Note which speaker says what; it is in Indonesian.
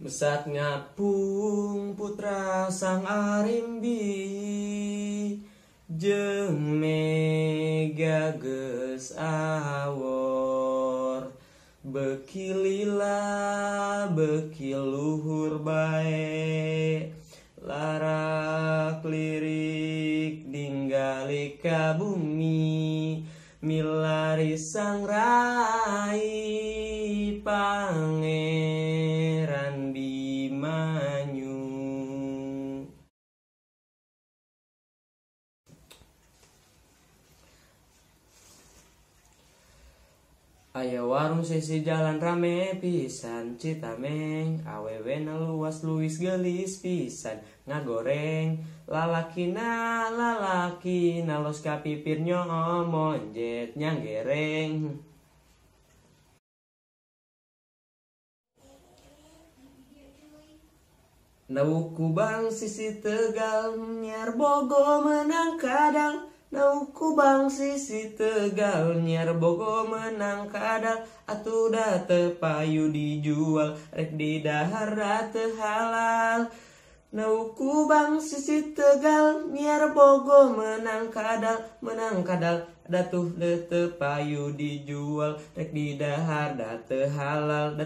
Speaker 1: Besat ngapung putra sang arimbi jeung mega geus awor beuki lila beuki luhur bae larak lirik ninggali ka bumi milari sang rai Pangeran Bimanyu. Aya warung sisi jalan rame pisan Citameng, awewena luas luis gelis pisan ngagoreng lalakina los kapipir monjet nyanggereng. Naukubang sisi Tegal nyiar Bogo menang kadal. Naukubang sisi Tegal nyiar Bogo menang kadal. Atuh da teu payu dijual rek di dahar da teu halal. Naukubang sisi Tegal nyiar Bogo menang kadal datuh teu payu dijual rek di dahar da teu halal